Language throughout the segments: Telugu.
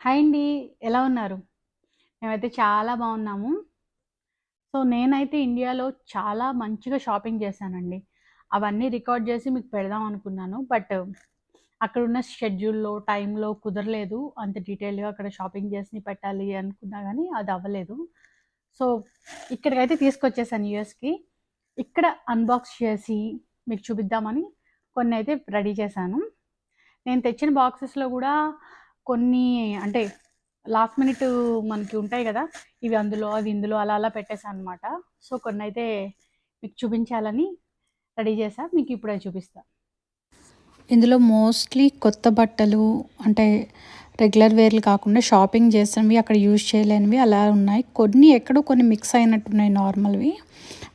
హాయ్ అండి. ఎలా ఉన్నారు? మేమైతే చాలా బాగున్నాము. సో, నేనైతే ఇండియాలో చాలా మంచిగా షాపింగ్ చేశానండి. అవన్నీ రికార్డ్ చేసి మీకు పెడదాం అనుకున్నాను. బట్ అక్కడున్న షెడ్యూల్‌లో, టైంలో కుదరలేదు. అంత డీటెయిల్‌గా అక్కడ షాపింగ్ చేసి పెట్టాలి అనుకున్నా గానీ అది అవ్వలేదు. సో, ఇక్కడికైతే తీసుకొచ్చేసాను యూఎస్‌కి. ఇక్కడ అన్బాక్స్ చేసి మీకు చూపిద్దామని కొన్నైతే రెడీ చేశాను. నేను తెచ్చిన బాక్సెస్‌లో గూడా కొన్ని అంటే లాస్ట్ మినిట్ మనకి ఉంటాయి గదా! ఇవి అందులో, అవి ఇందులో అలా అలా పెట్టేసాననమాట. సో, కొన్నైతే మీకు చూపించాలని రెడీ చేశా. మీకిప్పుడయి చూపిస్తా. ఇందులో మోస్ట్‌లీ కొత్త బట్టలు అంటే రెగ్యులర్ వేర్‌లు కాకుండా షాపింగ్ చేసినవి అక్కడ యూజ్ చేయలేనివి అలా ఉన్నాయి. కొన్ని ఎక్కడో కొన్ని మిక్స్ అయినట్టున్నాయి నార్మల్‌వి.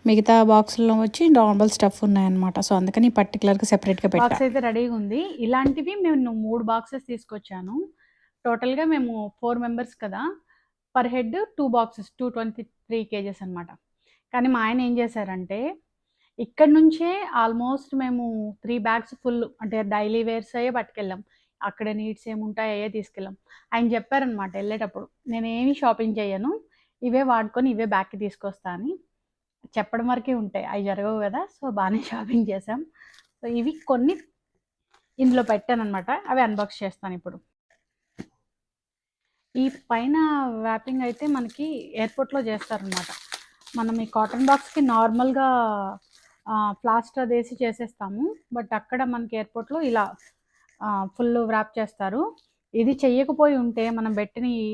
మిగతా బాక్సుల్లో వచ్చి నార్మల్ స్టఫ్ ఉన్నాయన్నమాట. సో, అందుకని పర్టిక్యులర్‌గా సెపరేట్‌గా పెట్టా. బాక్స్ అయితే రెడీగుంది. ఇలాంటివి నేను 3 బాక్సెస్ తీసుకొచ్చాను. టోటల్‌గా మేము 4 మెంబర్స్ కదా! పర్ హెడ్ 2 బాక్సెస్ 223 కేజెస్ అనమాట. కానీ మా ఆయన ఏం చేశారంటే, ఇక్కడి నుంచే ఆల్మోస్ట్ మేము 3 బ్యాగ్స్ ఫుల్ అంటే డైలీ వేర్స్ అయ్యే పట్టుకెళ్ళాం. అక్కడ నీడ్స్ ఏముంటాయో అయ్యే తీసుకెళ్ళాం. ఆయన చెప్పారనమాట ఎళ్ళేటప్పుడు, "నేనేమి షాపింగ్ చేయను. ఇవే వాడుకొని ఇవే బ్యాగ్‌కి తీసుకొస్తా" అని. చెప్పడం వరకే ఉంటాయి. అయి జరగవు గదా! సో, బానే షాపింగ్ చేశాం. సో, ఇవి కొన్ని ఇందులో పెట్టాననమాట. అవి అన్బాక్స్ చేస్తానిప్పుడు. ఈ పైన వ్యాపింగ్ అయితే మనకి ఎయిర్‌పోర్ట్‌లో చేస్తారనమాట. మనం ఈ కాటన్ బాక్స్‌కి నార్మల్‌గా ప్లాస్టర్ అదేసి చేసేస్తాము. బట్ అక్కడ మనకి ఎయిర్‌పోర్ట్‌లో ఇలా ఫుల్ వ్రాప్ చేస్తారు. ఇది చెయ్యకపోయి ఉంటే మనం పెట్టినయి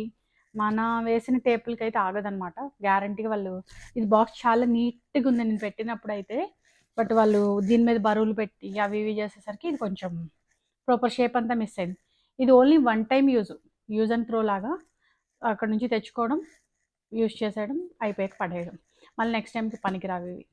మన వేసిన టేపులకైతే ఆగదనమాట. గ్యారంటీగా వాళ్ళు ఇది బాక్స్ చాలా నీట్‌గా ఉంది నేను పెట్టినప్పుడైతే. బట్ వాళ్ళు దీని మీద బరువులు పెట్టి అవి ఇవి చేసేసరికి ఇది కొంచెం ప్రాపర్ షేప్ అంతా మిస్ అయింది. ఇది only one time use and throw లాగా అక్కడ నుంచి తెచ్చుకోవడం, యూజ్ చేసేయడం, అయిపోయాక పడేయడం. మళ్ళీ నెక్స్ట్ టైంకి పనికిరావు ఇవి.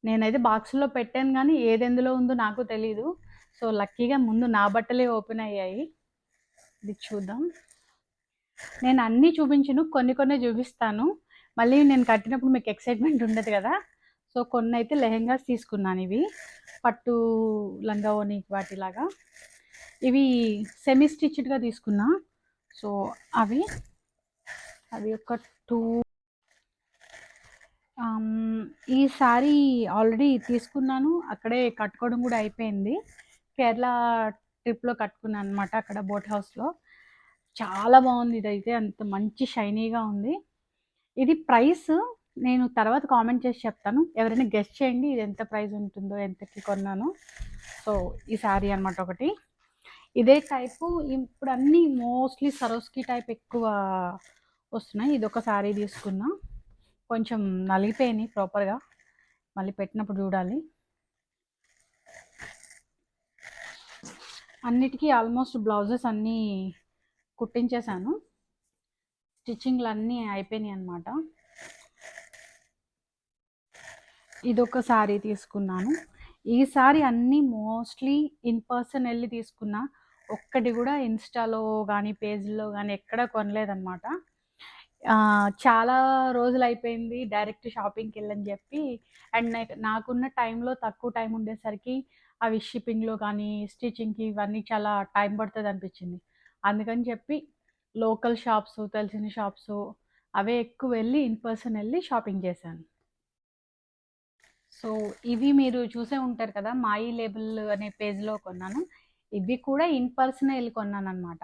నేనైతే బాక్స్‌లో పెట్టాను గానీ, ఏదెందులో ఉందో నాకు తెలీదు. సో, లక్కీగా ముందు నా బట్టలే ఓపెన్ అయ్యాయి. ఇది చూద్దాం. నేను అన్నీ చూపించను. కొన్ని కొన్నే చూపిస్తాను. మళ్ళీ నేను కట్టినప్పుడు మీకు ఎక్సైట్‌మెంట్ ఉండదు గదా! సో, కొన్నైతే లెహెంగాస్ తీసుకున్నానివి. పట్టు లంగా ఓణి వాటిలాగా. ఇవి సెమీ స్టిచ్డ్‌గా తీసుకున్నా. సో, అవి, అవి ఒక 2 ఈ సారీ ఆల్రెడీ తీసుకున్నాను. అక్కడే కట్టుకోవడం గూడా అయిపోయింది. కేరళ ట్రిప్‌లో కట్టుకున్నాననమాట. అక్కడ బోట్ హౌస్‌లో. చాలా బావుంది ఇదైతే. అంత మంచి షైనీగా ఉంది. ఇది ప్రైస్ నేను తర్వాత కామెంట్ చేసి చెప్తాను. ఎవరైనా గెస్ చేయండి ఇది ఎంత ప్రైస్ ఉంటుందో, ఎంతకి కొన్నానో. సో, ఈ సారీ అనమాట ఒకటి. ఇదే టైపు ఇప్పుడు అన్నీ మోస్ట్‌లీ సరోస్‌కి టైప్ ఎక్కువ వస్తున్నాయి. ఇదొక సారీ తీసుకున్నా. కొంచెం నలిగిపోయినాయి ప్రాపర్‌గా. మళ్ళీ పెట్టినప్పుడు చూడాలి. అన్నిటికీ ఆల్మోస్ట్ బ్లౌజెస్ అన్నీ కుట్టించేశాను. స్టిచ్చింగ్‌లు అన్నీ అయిపోయినాయి అనమాట. ఇదొక సారీ తీసుకున్నాను. ఈ సారీ అన్నీ మోస్ట్‌లీ ఇన్ పర్సన్ ఎళ్లి తీసుకున్నా. ఒక్కటి గూడా ఇన్‌స్టాలో గానీ, పేజ్‌లో గానీ ఎక్కడ కొనలేదనమాట. చాలా రోజులైపోయింది డైరెక్ట్ షాపింగ్‌కెళ్ళని జెప్పి అండ్ నాకున్న టైంలో తక్కువ టైం ఉండేసరికి అవి షిప్పింగ్‌లో కానీ, స్టిచ్చింగ్‌కి ఇవన్నీ చాలా టైం పడతదనిపిచ్చింది. అందుకని చెప్పి లోకల్ షాప్స్, తెలిసిన షాప్స్ అవే ఎక్కువ వెళ్లి ఇన్ పర్సన్ ఎళ్లి షాపింగ్ చేశాను. సో, ఇవి మీరు చూసే ఉంటారు కదా! మాయి లేబుల్ అనే పేజ్‌లో కొన్నాను. ఇవి కూడా ఇన్ పర్సనే ఎళ్లి కొన్నాననమాట.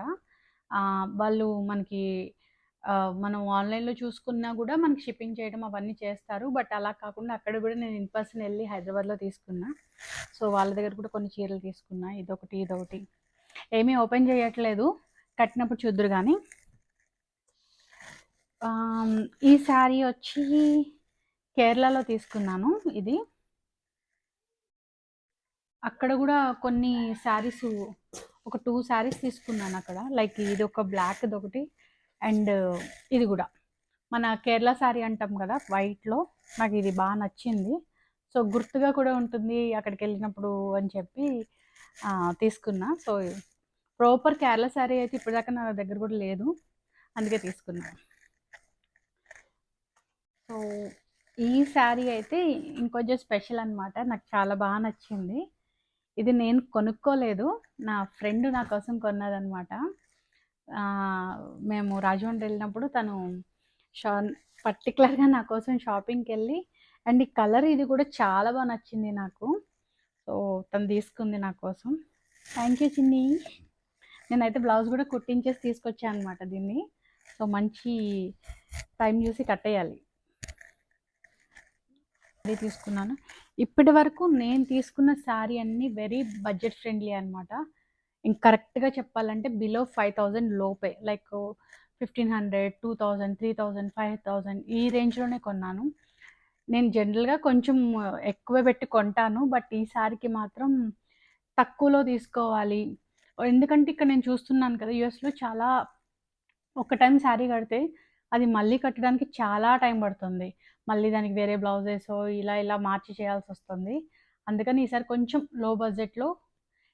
వాళ్ళు మనకి మనం ఆన్‌లైన్‌లో చూసుకున్నా గూడా మనకి షిప్పింగ్ చేయడం అవన్నీ చేస్తారు. బట్ అలా కాకుండా అక్కడ గూడా నేను ఇన్ పర్సన్ ఎళ్లి హైదరాబాద్‌లో తీసుకున్నా. సో, వాళ్ళ దగ్గర కూడా కొన్ని చీరలు తీసుకున్నా. ఇదొకటి, ఇదొకటి. ఏమీ ఓపెన్ చేయట్లేదు. కట్టినప్పుడు చూద్దురు గానీ. ఈ శారీ వచ్చి కేరళలో తీసుకున్నాను ఇది. అక్కడ గూడా కొన్ని శారీసు ఒక 2 శారీస్ తీసుకున్నానక్కడ. లైక్ ఇదొక బ్లాక్‌దొకటి, అండ్ ఇది కూడా మన కేరళ శారీ అంటాం కదా వైట్లో, నాకు ఇది బాగా నచ్చింది. సో గుర్తుగా కూడా ఉంటుంది అక్కడికి వెళ్ళినప్పుడు అని చెప్పి తీసుకున్నా. సో ప్రాపర్ కేరళ శారీ అయితే ఇప్పటిదాకా నా దగ్గర కూడా లేదు, అందుకే తీసుకున్నా. సో ఈ శారీ అయితే ఇంకొంచెం స్పెషల్ అనమాట, నాకు చాలా బాగా నచ్చింది. ఇది నేను కొనుక్కోలేదు, నా ఫ్రెండ్ నా కోసం కొన్నదనమాట. మేము రాజమండ్రి వెళ్ళినప్పుడు తను షా పర్టికులర్గా నా కోసం షాపింగ్కి వెళ్ళి, అండ్ ఈ కలర్ ఇది కూడా చాలా బాగా నచ్చింది నాకు. సో తను తీసుకుంది నా కోసం. థ్యాంక్ యూ చిన్ని. నేనైతే బ్లౌజ్ కూడా కుట్టించేసి తీసుకొచ్చాను అనమాట దీన్ని. సో మంచి టైం చూసి కట్టేయాలి. అది తీసుకున్నాను. ఇప్పటి వరకు నేను తీసుకున్న శారీ అన్నీ వెరీ బడ్జెట్ ఫ్రెండ్లీ అనమాట. ఇంక కరెక్ట్గా చెప్పాలంటే బిలో 5000 లోపే, లైక్ 1500, 2000, 3000, 5000 ఈ రేంజ్లోనే కొన్నాను. నేను జనరల్గా కొంచెం ఎక్కువ పెట్టి కొంటాను, బట్ ఈ శారీకి మాత్రం తక్కువలో తీసుకోవాలి. ఎందుకంటే ఇక్కడ నేను చూస్తున్నాను కదా, యూఎస్లో చాలా ఒక టైం శారీ కడితే అది మళ్ళీ కట్టడానికి చాలా టైం పడుతుంది. మళ్ళీ దానికి వేరే బ్లౌజెసో ఇలా ఇలా మార్చి చేయాల్సి వస్తుంది. అందుకని ఈసారి కొంచెం లో బడ్జెట్లో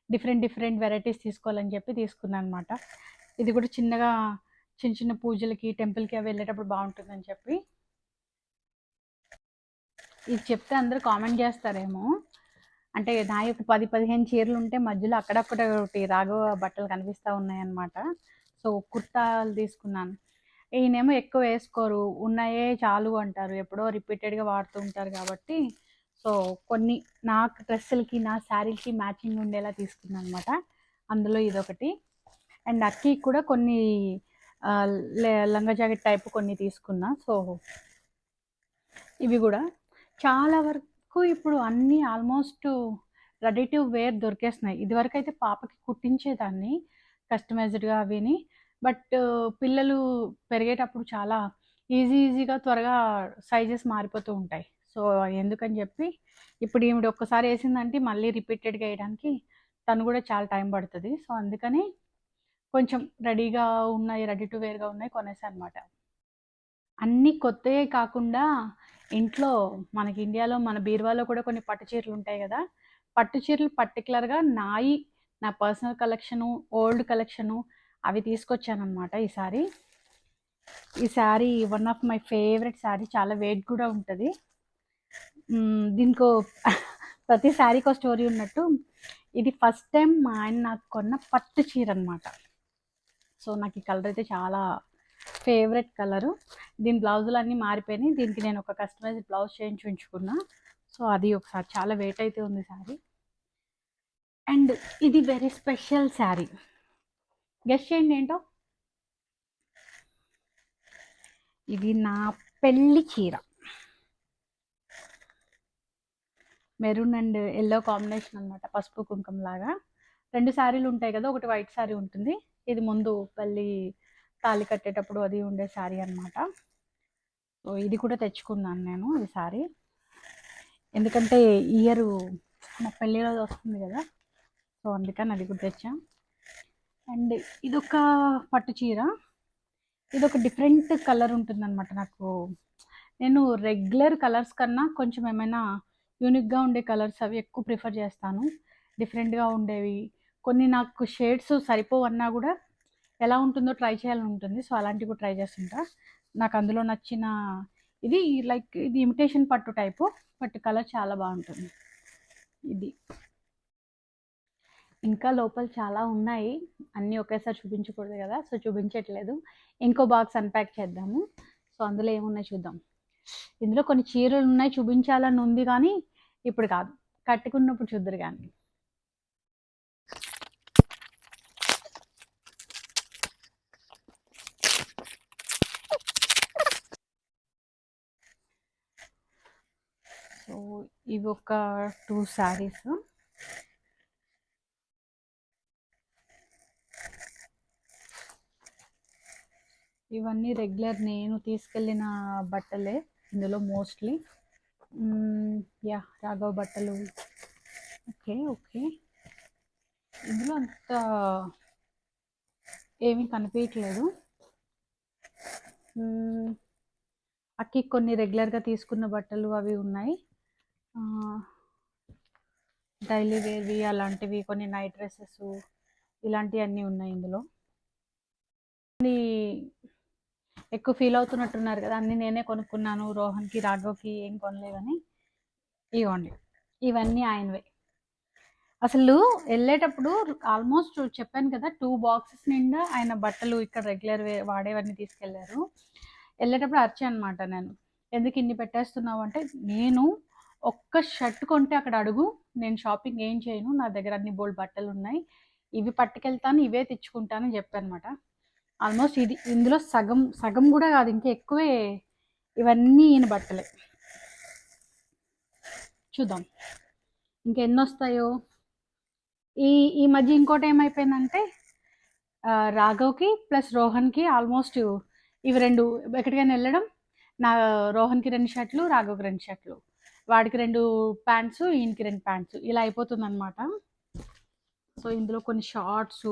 డిఫరెంట్ వెరైటీస్ తీసుకోవాలని చెప్పి తీసుకున్నాను అనమాట. ఇది కూడా చిన్నగా చిన్న చిన్న పూజలకి టెంపుల్కి అవి వెళ్ళేటప్పుడు బాగుంటుందని చెప్పి. ఇది చెప్తే అందరూ కామెంట్ చేస్తారేమో, అంటే నా యొక్క 10-15 చీరలు ఉంటే మధ్యలో అక్కడక్కడ ఒకటి రాఘవ బట్టలు కనిపిస్తూ ఉన్నాయన్నమాట. సో కుర్తాలు తీసుకున్నాను. ఈయనేమో ఎక్కువ వేసుకోరు, ఉన్నాయే చాలు అంటారు, ఎప్పుడో రిపీటెడ్గా వాడుతూ ఉంటారు కాబట్టి. సో కొన్ని నాకు డ్రెస్సులకి నా శారీకి మ్యాచింగ్ ఉండేలా తీసుకున్నాను అనమాట. అందులో ఇదొకటి. అండ్ అక్కి కూడా కొన్ని లంగా జాకెట్ టైప్ కొన్ని తీసుకున్నా. సో ఇవి కూడా చాలా వరకు ఇప్పుడు అన్నీ ఆల్మోస్ట్ రెడీ టు వేర్ దొరికేస్తున్నాయి. ఇదివరకు అయితే పాపకి కుట్టించేదాన్ని కస్టమైజ్డ్గా అవిని, బట్ పిల్లలు పెరిగేటప్పుడు చాలా ఈజీగా త్వరగా సైజెస్ మారిపోతూ ఉంటాయి. సో ఎందుకని చెప్పి ఇప్పుడు ఈవిడ ఒక్కసారి వేసిందంటే మళ్ళీ రిపీటెడ్గా వేయడానికి తను కూడా చాలా టైం పడుతుంది. సో అందుకని కొంచెం రెడీగా ఉన్నాయి, రెడీ టు వేర్గా ఉన్నాయి కొనేసాను అనమాట. అన్నీ కొత్తయే కాకుండా ఇంట్లో మనకి ఇండియాలో మన బీరువాలో కూడా కొన్ని పట్టు చీరలు ఉంటాయి కదా, పట్టు చీరలు పర్టికులర్గా నా పర్సనల్ కలెక్షను, ఓల్డ్ కలెక్షను అవి తీసుకొచ్చానమాట ఈసారి. ఈ sari one of my favourite sari, చాలా వెయిట్ కూడా ఉంటుంది. దీనికో ప్రతి శారీకో స్టోరీ ఉన్నట్టు ఇది ఫస్ట్ టైం మా ఆయన నాకు కొన్న పట్టు చీర అనమాట. సో నాకు ఈ కలర్ అయితే చాలా ఫేవరెట్ కలరు. దీని బ్లౌజులు అన్నీ మారిపోయినాయి, దీనికి నేను ఒక కస్టమైజ్డ్ బ్లౌజ్ చేయించి ఉంచుకున్నా. సో అది ఒకసారి చాలా వెయిట్ అయితే ఉంది శారీ. అండ్ ఇది వెరీ స్పెషల్ శారీ, గెస్ట్ చేయండి ఏంటో. ఇది నా పెళ్ళి చీర, మెరూన్ అండ్ ఎల్లో కాంబినేషన్ అనమాట, పసుపు కుంకుమ లాగా. 2 శారీలు ఉంటాయి కదా, ఒకటి వైట్ శారీ ఉంటుంది, ఇది ముందు పెళ్ళి తాళి కట్టేటప్పుడు అది ఉండే శారీ అనమాట. సో ఇది కూడా తెచ్చుకున్నాను నేను ఈ శారీ, ఎందుకంటే ఇయర్ మా పెళ్ళి రోజు వస్తుంది కదా, సో అందుకని అది కూడా తెచ్చాం. అండ్ ఇదొక పట్టు చీర, ఇదొక డిఫరెంట్ కలర్ ఉంటుందన్నమాట. నేను రెగ్యులర్ కలర్స్ కన్నా కొంచెం ఏమైనా యూనిక్గా ఉండే కలర్స్ అవి ఎక్కువ ప్రిఫర్ చేస్తాను, డిఫరెంట్గా ఉండేవి. కొన్ని నాకు షేడ్స్ సరిపోవన్నా కూడా ఎలా ఉంటుందో ట్రై చేయాలని ఉంటుంది, సో అలాంటివి కూడా ట్రై చేస్తుంటా. నాకు అందులో నచ్చిన ఇది, లైక్ ఇది ఇమిటేషన్ పట్టు టైపు, బట్ కలర్ చాలా బాగుంటుంది ఇది. ఇంకా లోపల చాలా ఉన్నాయి, అన్నీ ఒకేసారి చూపించకూడదు కదా, సో చూపించట్లేదు. ఇంకో బాక్స్ అన్ప్యాక్ చేద్దాము. సో అందులో ఏమున్నాయి చూద్దాం. ఇందులో కొన్ని చీరలు ఉన్నాయి, చూపించాలని ఉంది కానీ ఇప్పుడు కాదు, కట్టుకున్నప్పుడు చూద్దరు కానీ. సో ఇవి ఒక 2 శారీస్. ఇవన్నీ రెగ్యులర్ నేను తీసుకెళ్ళిన బట్టలే, ఇందులో మోస్ట్లీ యా రాఘవ బట్టలు. ఓకే ఇందులో అంత ఏమీ కనిపించట్లేదు. అక్కి కొన్ని రెగ్యులర్గా తీసుకున్న బట్టలు అవి ఉన్నాయి, డైలీ వేర్వి అలాంటివి, కొన్ని నైట్ డ్రెస్సెస్ ఇలాంటివన్నీ ఉన్నాయి ఇందులో. అన్ని ఎక్కువ ఫీల్ అవుతున్నట్టున్నారు కదా, అన్నీ నేనే కొనుక్కున్నాను, రోహన్కి రాఘవ్కి ఏం కొనలేదని. ఇవ్వండి, ఇవన్నీ ఆయనవే. అసలు వెళ్ళేటప్పుడు ఆల్మోస్ట్ చెప్పాను కదా 2 బాక్సెస్ నిండా ఆయన బట్టలు ఇక్కడ రెగ్యులర్ వాడేవన్నీ తీసుకెళ్లారు. వెళ్ళేటప్పుడు అరిచా అనమాట నేను, ఎందుకు ఇన్ని పెట్టేస్తున్నావు అంటే, నేను ఒక్క షర్ట్ కొంటే అక్కడ అడుగు, నేను షాపింగ్ ఏం చేయను, నా దగ్గర అన్ని బోల్డ్ బట్టలు ఉన్నాయి, ఇవి పట్టుకెళ్తాను, ఇవే తెచ్చుకుంటాను అని చెప్పాను అనమాట. ఆల్మోస్ట్ ఇందులో సగం సగం కూడా కాదు, ఇంకా ఎక్కువే. ఇవన్నీ ఈయన బట్టలే. చూద్దాం ఇంకెన్ని వస్తాయో. ఈ ఈ మధ్య ఇంకోటి ఏమైపోయిందంటే, రాఘవ్కి ప్లస్ రోహన్కి ఆల్మోస్ట్ ఇవి 2 ఎక్కడికైనా వెళ్ళడం, నా రోహన్కి 2 షర్ట్లు, రాఘవ్కి 2 షర్ట్లు, వాడికి 2 ప్యాంట్స్, ఈయనకి 2 ప్యాంట్స్, ఇలా అయిపోతుంది అనమాట. సో ఇందులో కొన్ని షార్ట్స్,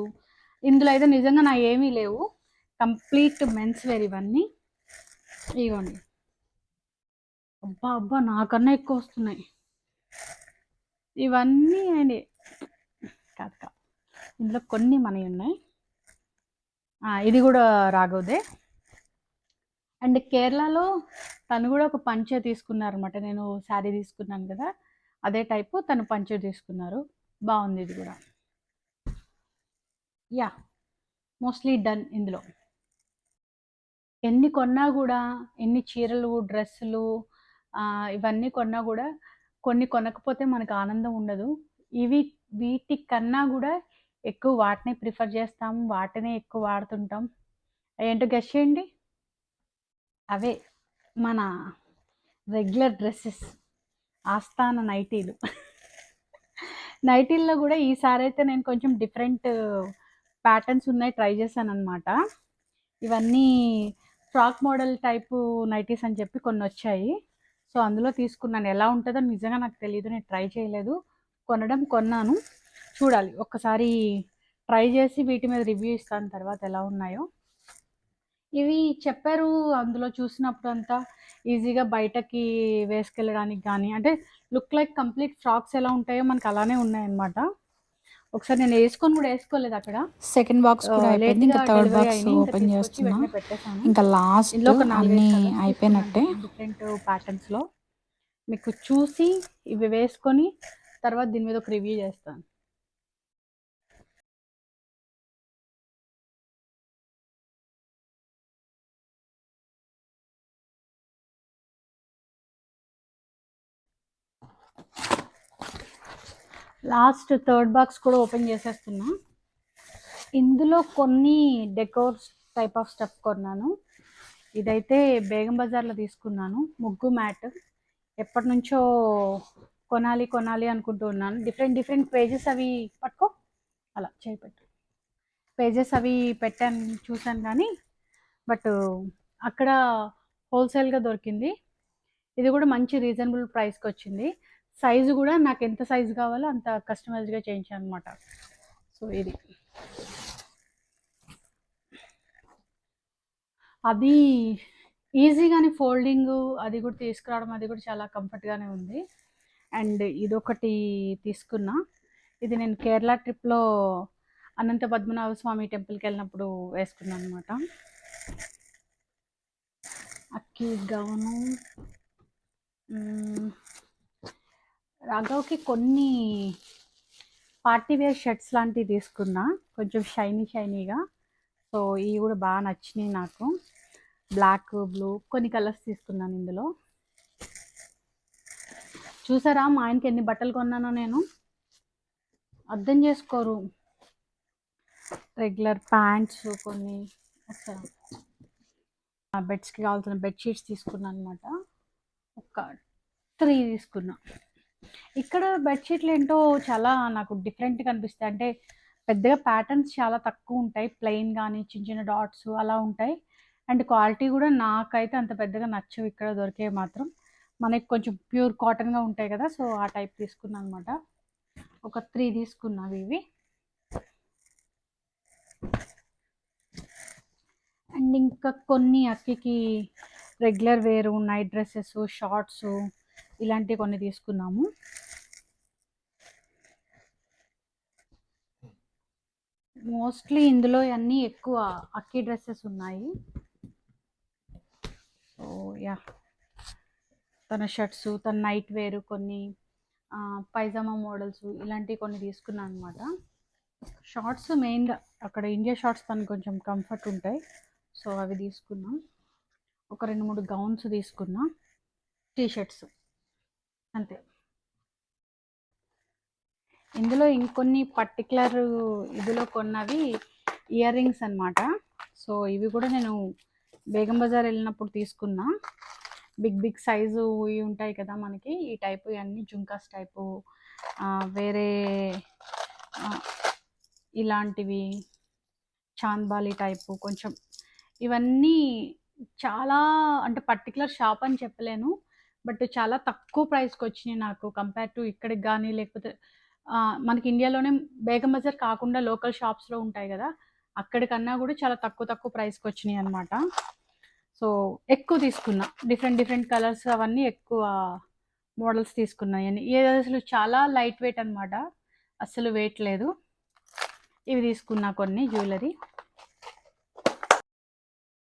ఇందులో అయితే నిజంగా నా ఏమీ లేవు, కంప్లీట్ మెన్స్ వేర్ ఇవన్నీ. ఇవ్వండి, అబ్బా అబ్బా నాకన్నా ఎక్కువ వస్తున్నాయి ఇవన్నీ అండి. కాదు కాదు, ఇందులో కొన్ని మనవి ఉన్నాయి. ఇది కూడా రాఘవదే. అండ్ కేరళలో తను కూడా ఒక పంచె తీసుకున్నారనమాట, నేను శారీ తీసుకున్నాను కదా అదే టైపు తను పంచె తీసుకున్నారు, బాగుంది ఇది కూడా. Yeah, mostly done. ఇందులో ఎన్ని కొన్నా కూడా, ఎన్ని చీరలు డ్రెస్సులు ఇవన్నీ కొన్నా కూడా, కొన్ని కొనకపోతే మనకు ఆనందం ఉండదు. వీటికన్నా కూడా ఎక్కువ వాటినే ప్రిఫర్ చేస్తాం, వాటినే ఎక్కువ వాడుతుంటాం. ఏంటో గెస్ చేయండి. అవే మన రెగ్యులర్ డ్రెస్సెస్, ఆస్థాన నైటీలు. నైటీల్లో కూడా ఈసారి అయితే నేను కొంచెం డిఫరెంట్ ప్యాటర్న్స్ ఉన్నాయి ట్రై చేశాను అనమాట. ఇవన్నీ ఫ్రాక్ మోడల్ టైపు నైటీస్ అని చెప్పి కొన్ని వచ్చాయి, సో అందులో తీసుకున్నాను. ఎలా ఉంటుందో నిజంగా నాకు తెలియదు, నేను ట్రై చేయలేదు, కొన్నాను. చూడాలి, ఒక్కసారి ట్రై చేసి వీటి మీద రివ్యూ ఇస్తాను తర్వాత ఎలా ఉన్నాయో. ఇవి చెప్పారు అందులో చూసినప్పుడు అంతా, ఈజీగా బయటకి వేసుకెళ్ళడానికి కానీ, అంటే లుక్ లైక్ కంప్లీట్ ఫ్రాక్స్ ఎలా ఉంటాయో మనకు అలానే ఉన్నాయన్నమాట. ఒకసారి నేను వేసుకొని కూడా వేసుకోలేదు అక్కడ. సెకండ్ బాక్స్ కూడా అయిపోయింది, ఇంకా థర్డ్ బాక్స్ ఓపెన్ చేస్తున్నా. ఇంకా లాస్ట్ ఇందులో ఒక 4-5 అన్నీ కలర్స్ అయిపోయినట్టే. డిఫరెంట్ ప్యాటర్న్స్లో. మీకు చూసి ఇవి వేసుకొని తర్వాత దీని మీద ఒక రివ్యూ చేస్తాను. లాస్ట్ థర్డ్ బాక్స్ కూడా ఓపెన్ చేసేస్తున్నా. ఇందులో కొన్ని డెకోర్స్ టైప్ ఆఫ్ స్టఫ్ కొన్నాను. ఇదైతే బేగం బజార్లో తీసుకున్నాను, ముగ్గు మ్యాట్. ఎప్పటి నుంచో కొనాలి అనుకుంటూ ఉన్నాను. డిఫరెంట్ పేజెస్ అవి పట్టుకో, అలా చేయిపెట్టు, పేజెస్ అవి పెట్టాను చూసాను కానీ, బట్ అక్కడ హోల్సేల్గా దొరికింది. ఇది కూడా మంచి రీజనబుల్ ప్రైస్కి వచ్చింది. సైజు కూడా నాకు ఎంత సైజు కావాలో అంత కస్టమైజ్గా చేయించాను అనమాట. సో ఇది అది ఈజీగానే ఫోల్డింగ్, అది కూడా తీసుకురావడం, అది కూడా చాలా కంఫర్ట్గానే ఉంది. అండ్ ఇదొకటి తీసుకున్నా, ఇది నేను కేరళ ట్రిప్లో అనంత పద్మనాభ స్వామి టెంపుల్కి వెళ్ళినప్పుడు వేసుకున్నాను అనమాట. అక్కి గౌను. రాఘవ్కి కొన్ని పార్టీ వేర్ షర్ట్స్ లాంటివి తీసుకున్నా, కొంచెం షైనీగా. సో ఇవి కూడా బాగా నచ్చినాయి నాకు, బ్లాక్ బ్లూ కొన్ని కలర్స్ తీసుకున్నాను ఇందులో. చూసారా మా ఆయనకి ఎన్ని బట్టలు కొన్నానో నేను, అర్థం చేసుకోరు. రెగ్యులర్ ప్యాంట్స్ కొన్ని, బెడ్స్కి కావాల్సిన బెడ్షీట్స్ తీసుకున్నాను అనమాట, ఒక 3 తీసుకున్నా. ఇక్కడ బెడ్షీట్లు ఏంటో చాలా నాకు డిఫరెంట్గా అనిపిస్తాయి, అంటే పెద్దగా ప్యాటర్న్స్ చాలా తక్కువ ఉంటాయి, ప్లెయిన్ కానీ చిన్న డాట్స్ అలా ఉంటాయి. అండ్ క్వాలిటీ కూడా నాకైతే అంత పెద్దగా నచ్చవు ఇక్కడ దొరికేవి మాత్రం. మనకి కొంచెం ప్యూర్ కాటన్గా ఉంటాయి కదా, సో ఆ టైప్ తీసుకున్నాను అనమాట. ఒక 3 తీసుకున్నావి ఇవి. అండ్ ఇంకా కొన్ని అక్కికి రెగ్యులర్ వేరు నైట్ డ్రెస్సెస్, షార్ట్స్ ఇలాంటివి కొన్ని తీసుకున్నాము. మోస్ట్లీ ఇందులో అన్నీ ఎక్కువ అక్కి డ్రెస్సెస్ ఉన్నాయి. సో యా, తన షర్ట్స్, తన నైట్ వేర్ కొన్ని, పైజామా మోడల్స్ ఇలాంటివి కొన్ని తీసుకున్నాను అనమాట. షార్ట్స్ మెయిన్గా అక్కడ ఇండియా షార్ట్స్ తనకు కొంచెం కంఫర్ట్ ఉంటాయి, సో అవి తీసుకున్నాం. ఒక 2-3 గౌన్స్ తీసుకున్నా, టీషర్ట్స్ అంతే. ఇందులో ఇంకొన్ని పర్టికులర్ ఇదిలో కొన్నవి ఇయర్ రింగ్స్ అనమాట. సో ఇవి కూడా నేను బేగం బజార్ వెళ్ళినప్పుడు తీసుకున్నా. బిగ్ సైజు ఇవి ఉంటాయి కదా మనకి, ఈ టైపు ఇవన్నీ జుంకాస్ టైపు, వేరే ఇలాంటివి చాంద్బాలి టైపు కొంచెం. ఇవన్నీ చాలా అంటే పర్టికులర్ షాప్ అని చెప్పలేను, బట్ చాలా తక్కువ ప్రైస్కి వచ్చినాయి నాకు కంపేర్ టు ఇక్కడికి కానీ, లేకపోతే మనకి ఇండియాలోనే బేగం బజార్ కాకుండా లోకల్ షాప్స్లో ఉంటాయి కదా, అక్కడికన్నా కూడా చాలా తక్కువ ప్రైస్కి వచ్చినాయి అనమాట. సో ఎక్కువ తీసుకున్నా, డిఫరెంట్ కలర్స్ అవన్నీ ఎక్కువ మోడల్స్ తీసుకున్నాయని. ఇది అసలు చాలా లైట్ వెయిట్ అనమాట, అసలు వెయిట్ లేదు. ఇవి తీసుకున్నా కొన్ని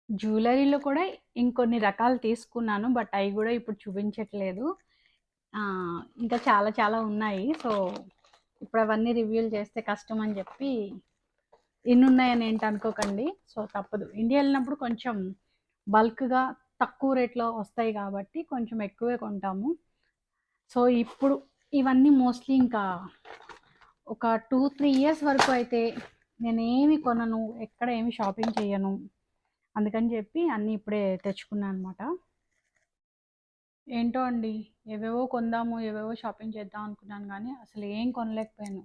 జ్యువెలరీలో కూడా ఇంకొన్ని రకాలు తీసుకున్నాను, బట్ అవి కూడా ఇప్పుడు చూపించట్లేదు. ఇంకా చాలా ఉన్నాయి. సో ఇప్పుడు అవన్నీ రివ్యూలు చేస్తే కష్టం అని చెప్పి, ఇన్ని ఉన్నాయని ఏంటి అనుకోకండి. సో తప్పదు, ఇండియా వెళ్ళినప్పుడు కొంచెం బల్క్గా తక్కువ రేట్లో వస్తాయి కాబట్టి కొంచెం ఎక్కువే కొంటాము. సో ఇప్పుడు ఇవన్నీ మోస్ట్లీ ఇంకా ఒక 2-3 ఇయర్స్ వరకు అయితే నేనేమి కొనను, ఎక్కడ ఏమి షాపింగ్ చేయను. అందుకని చెప్పి అన్నీ ఇప్పుడే తెచ్చుకున్నాను అనమాట. ఏంటో అండి, ఏవేవో కొందాము, ఏవేవో షాపింగ్ చేద్దాం అనుకున్నాను కానీ అసలు ఏం కొనలేకపోయాను.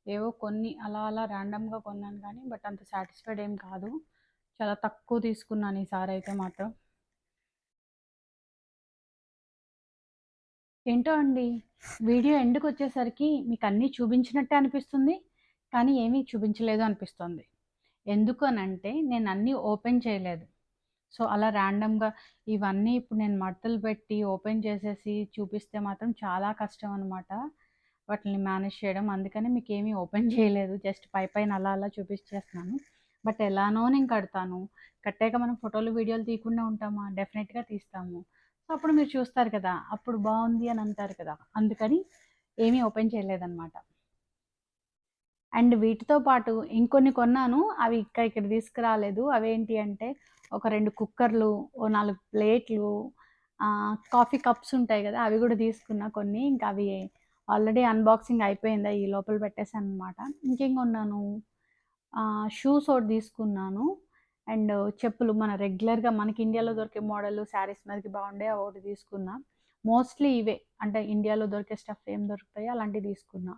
ఏవో కొన్ని అలా ర్యాండమ్గా కొన్నాను కానీ, బట్ అంత సాటిస్ఫైడ్ ఏం కాదు. చాలా తక్కువ తీసుకున్నాను ఈసారి అయితే మాత్రం. ఏంటో అండి, వీడియో ఎండ్కి వచ్చేసరికి మీకు అన్నీ చూపించినట్టే అనిపిస్తుంది, కానీ ఏమీ చూపించలేదు అనిపిస్తుంది. ఎందుకు అనంటే నేను అన్నీ ఓపెన్ చేయలేదు. సో అలా ర్యాండమ్గా ఇవన్నీ ఇప్పుడు నేను మడతలు పెట్టి ఓపెన్ చేసేసి చూపిస్తే మాత్రం చాలా కష్టం అనమాట వాటిని మేనేజ్ చేయడం. అందుకని మీకు ఏమీ ఓపెన్ చేయలేదు, జస్ట్ పైన అలా చూపించేస్తున్నాను. బట్ ఎలానో నేను కడతాను, కట్టాక మనం ఫోటోలు వీడియోలు తీయకుండా ఉంటామా? డెఫినెట్గా తీస్తాము. సో అప్పుడు మీరు చూస్తారు కదా, అప్పుడు బాగుంది అని అంటారు కదా, అందుకని ఏమీ ఓపెన్ చేయలేదన్నమాట. అండ్ వీటితో పాటు ఇంకొన్ని కొన్నాను, అవి ఇక్కడ తీసుకురాలేదు. అవేంటి అంటే ఒక 2 కుక్కర్లు, ఓ 4 ప్లేట్లు, కాఫీ కప్స్ ఉంటాయి కదా, అవి కూడా తీసుకున్నా కొన్ని. ఇంకా అవి ఆల్రెడీ అన్బాక్సింగ్ అయిపోయింది, ఈ లోపల పెట్టేసాను అనమాట. ఇంకేం కొన్నాను, షూస్ ఒకటి తీసుకున్నాను. అండ్ చెప్పులు మన రెగ్యులర్గా మనకి ఇండియాలో దొరికే మోడల్ శారీస్ మీదకి బాగుండే ఒకటి తీసుకున్నా. మోస్ట్లీ ఇవే, అంటే ఇండియాలో దొరికే స్టఫ్ ఏం దొరుకుతాయో అలాంటివి తీసుకున్నా.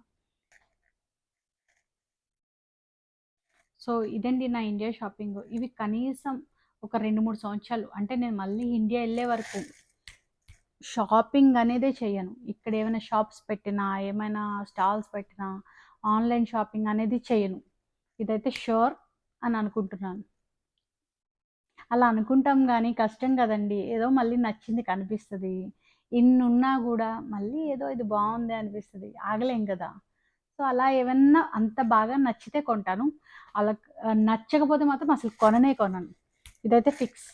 సో ఇదండి నా ఇండియా షాపింగ్. ఇవి కనీసం ఒక 2-3 సంవత్సరాలు, అంటే నేను మళ్ళీ ఇండియా వెళ్ళే వరకు షాపింగ్ అనేదే చేయను. ఇక్కడ ఏమైనా షాప్స్ పెట్టినా, ఏమైనా స్టాల్స్ పెట్టినా, ఆన్లైన్ షాపింగ్ అనేది చేయను. ఇదైతే షూర్ అని అనుకుంటున్నాను. అలా అనుకుంటాం కానీ కష్టం కదండి, ఏదో మళ్ళీ నచ్చింది కనిపిస్తుంది, ఇన్నున్నా కూడా మళ్ళీ ఏదో ఇది బాగుంది అనిపిస్తుంది, ఆగలేం కదా. సో అలా ఏమన్నా అంత బాగా నచ్చితే కొంటాను, అలా నచ్చకపోతే మాత్రం అసలు కొనను. ఇదైతే ఫిక్స్.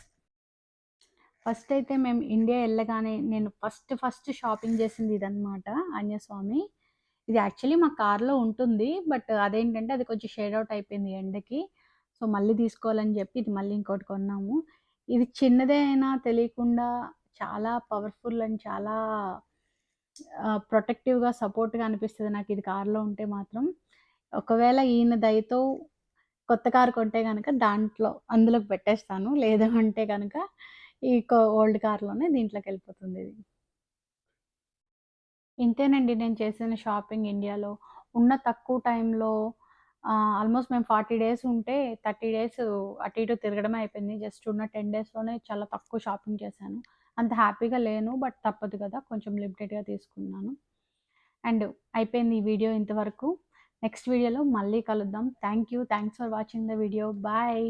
ఫస్ట్ అయితే మేము ఇండియా వెళ్ళగానే నేను ఫస్ట్ షాపింగ్ చేసింది ఇదనమాట, ఆంజనేయస్వామి. ఇది యాక్చువల్లీ మా కార్లో ఉంటుంది, బట్ అదేంటంటే అది కొంచెం షేడ్ అవుట్ అయిపోయింది ఎండకి. సో మళ్ళీ తీసుకోవాలని చెప్పి ఇది మళ్ళీ ఇంకోటి కొన్నాము. ఇది చిన్నదే అయినా తెలియకుండా చాలా పవర్ఫుల్ అండ్ చాలా ప్రొటెక్టివ్గా, సపోర్ట్గా అనిపిస్తుంది నాకు ఇది కార్లో ఉంటే మాత్రం. ఒకవేళ ఈయన దయతో కొత్త కారు కొంటే కనుక అందులోకి పెట్టేస్తాను, లేదు అంటే కనుక ఈ ఓల్డ్ కార్లోనే దీంట్లోకి వెళ్ళిపోతుంది ఇది. ఇంతేనండి నేను చేసిన షాపింగ్ ఇండియాలో ఉన్న తక్కువ టైంలో. ఆల్మోస్ట్ మేము 40 డేస్ ఉంటే 30 డేస్ అటు ఇటు తిరగడమే అయిపోయింది. జస్ట్ ఉన్న 10 డేస్లోనే చాలా తక్కువ షాపింగ్ చేశాను. అంత హ్యాపీగా లేను, బట్ తప్పదు కదా, కొంచెం లిమిటెడ్గా తీసుకున్నాను. అండ్ అయిపోయింది ఈ వీడియో ఇంతవరకు. నెక్స్ట్ వీడియోలో మళ్ళీ కలుద్దాం. Thanks for watching the video. Bye.